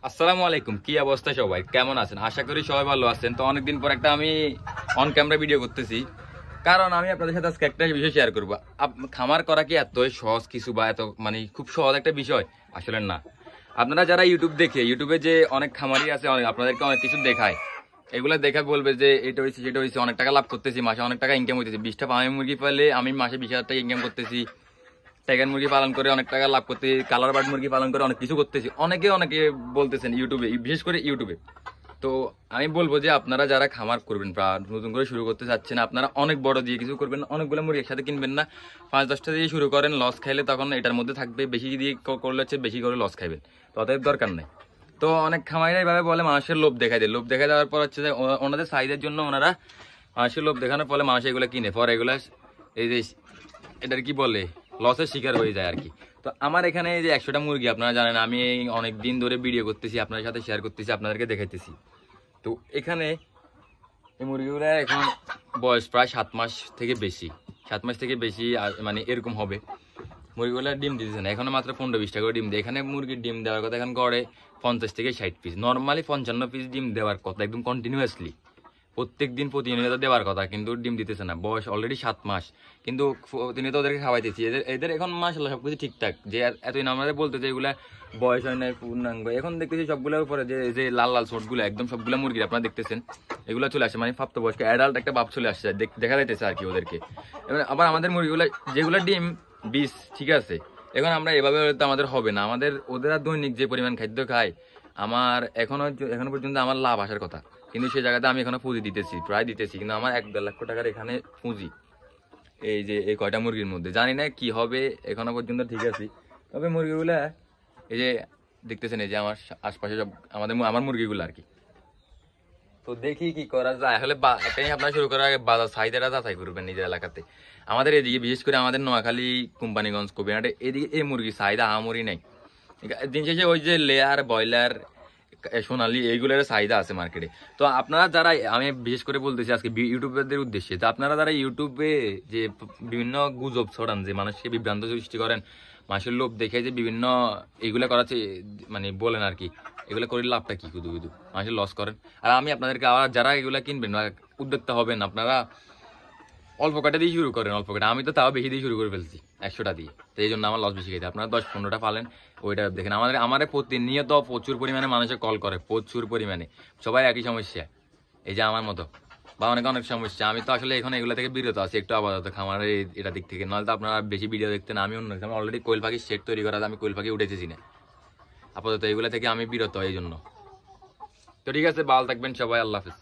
আসসালামু আলাইকুম, কি অবস্থা সবাই? কেমন আছেন? আশা করি সবাই ভালো আছেন। তো অনেকদিন পর একটা আমি অন ক্যামেরা ভিডিও করতেছি, কারণ আমি আপনাদের সাথে আজকে একটা বিষয় শেয়ার করবো। খামার করা কি এতই সহজ কিছু বা এত খুব সহজ একটা বিষয়? আসলে না। আপনারা যারা ইউটিউবে যে অনেক খামারি আছে, আপনাদেরকে অনেক কিছু দেখায়, এগুলা দেখে বলবে যে এটা হয়েছে সেটা হয়েছে, অনেক টাকা লাভ করতেছি, মাসে অনেক টাকা ইনকাম হইতেছে। 20টা ফার্মি মুরগি পালে আমি মাসে 20,000 টাকা ইনকাম করতেছি। টাইগার মুরগি পালন করে অনেক টাকা লাভ করতে, কালার বার্ড মুরগি পালন করে অনেক কিছু করতেছি। অনেকে বলতেছেন ইউটিউবে, বিশেষ করে ইউটিউবে। তো আমি বলবো যে আপনারা যারা খামার করবেন বা নতুন করে শুরু করতে চাচ্ছেন, আপনারা অনেক বড় দিয়ে কিছু করবেন না, অনেকগুলো মুরগি একসাথে কিনবেন না। 5-10টা দিয়ে শুরু করেন, লস খাইলে তখন এটার মধ্যে থাকবে। বেশি দিয়ে করলে হচ্ছে বেশি করে লস খাইবেন, তো অতএব দরকার নেই। তো অনেক খামারিরা এইভাবে বলে, মানুষের লোভ দেখায় দেয়। লোভ দেখায় দেওয়ার পর হচ্ছে যে ওনাদের সাইজের জন্য ওনারা মানুষের লোভ দেখানোর ফলে মানুষ এগুলো কিনে, পরে এগুলো এই যে এটার কি বলে লসের শিকার হয়ে যায় আর কি। তো আমার এখানে এই যে 100টা মুরগি, আপনারা জানেন আমি অনেক দিন ধরে ভিডিও করতেছি, আপনাদের সাথে শেয়ার করতেছি, আপনাদেরকে দেখাইতেছি। তো এখানে এই মুরগিগুলো এখন বয়স প্রায় 7 মাস থেকে বেশি, 7 মাস থেকে বেশি এরকম হবে। মুরগিগুলো ডিম দিতেছে না, এখনো মাত্র 15-20টা করে ডিম দেয়। এখানে মুরগির ডিম দেওয়ার কথা এখন গড়ে 50 থেকে 60 পিস, নর্মালি 55 পিস ডিম দেওয়ার কথা একদম কন্টিনিউয়াসলি, প্রত্যেক দিন প্রতিনিয়ত দেওয়ার কথা, কিন্তু ডিম দিতেছে না। বয়স অলরেডি 7 মাস, কিন্তু প্রতিনিয়ত ওদেরকে খাওয়াইতেছি। এদের এখন মাশাআল্লাহ সবকিছু ঠিকঠাক। যে এতদিন আমাদের বলতে যে এগুলা বয়স হয় না পূর্ণাঙ্গ, এখন দেখতেছি সবগুলোর উপরে যে লাল লাল ছোটগুলো একদম সবগুলো মুরগি আপনারা দেখতেছেন, এগুলো চলে আসে, প্রাপ্ত বয়স্ক অ্যাডাল্ট একটা ভাব চলে আসছে, দেখা যাইতেছে আর কি ওদেরকে। আবার আমাদের মুরগিগুলো যেগুলো ডিম 20, ঠিক আছে, এখন আমরা এভাবে তো আমাদের হবে না। ওদের দৈনিক যে পরিমাণ খাদ্য খায়, আমার এখনো পর্যন্ত আমার লাভ আসার কথা, কিন্তু সেই জায়গাতে আমি এখনো পুঁজি দিতেছি, প্রায় দিতেছি, কিন্তু আমার 1-1.5 লক্ষ টাকার এখানে পুঁজি এই যে এই কয়টা মুরগির মধ্যে। জানি না কি হবে, এখনো পর্যন্ত ঠিক আছে। তবে মুরগিগুলা এই যে দেখতেছেন, এই যে আমার আশপাশে সব আমার মুরগিগুলো আর কি। তো দেখি কি করা যায়। আসলে একটাই আপনারা শুরু করার আগে বাজার চাহিদাটা যাচাই করবেন নিজের এলাকাতে। আমাদের এদিকে বিশেষ করে আমাদের নোয়াখালী, কোম্পানিগঞ্জ, কবিরহাটে এদিকে এই মুরগির চাহিদা আমরই নাই। দিন শেষে ওই যে লেয়ার, ব্রয়লার, সোনালি, এইগুলোর চাহিদা আছে মার্কেটে। তো আপনারা যারা, আমি বিশেষ করে বলতেছি আজকে ইউটিউবারদের উদ্দেশ্যে, যে আপনারা যারা ইউটিউবে যে বিভিন্ন গুজব ছড়ান, যে মানুষকে বিভ্রান্ত সৃষ্টি করেন, মানুষের লোভ দেখে যে বিভিন্ন এইগুলা করাচ্ছে, বলেন আর কি, এগুলো করে লাভটা কি? শুধু শুধু মানুষের লস করেন। আর আমি আপনাদেরকে আবার, যারা এগুলা কিনবেন উদ্যোক্তা হবেন, আপনারা অল্প কাটা দিয়ে শুরু করেন, অল্প কাটা। আমি তো তাও বেশি দিয়ে শুরু করে ফেলছি, 100টা দিয়ে। তো এই জন্য আমার লস বেশি খেতে। আপনারা 10-15টা পালেন, ওইটা দেখেন। আমাদের প্রতিনিয়ত প্রচুর পরিমাণে মানুষে কল করে, প্রচুর পরিমাণে, সবাই একই সমস্যা, এই যে আমার মতো, বা অনেক সমস্যা। আমি তো আসলে এখন এগুলো থেকে বিরত আছি একটু আপাতত, খামারের এটা দিক থেকে। নাহলে তো আপনারা বেশি ভিডিও দেখতেন। আমি অলরেডি কোয়েল পাখির সেট তৈরি করা, আমি কোয়েল পাখি উঠেছি না, আপাতত এগুলো থেকে আমি বিরত এই জন্য। তো ঠিক আছে, ভালো থাকবেন সবাই, আল্লাহ হাফেজ।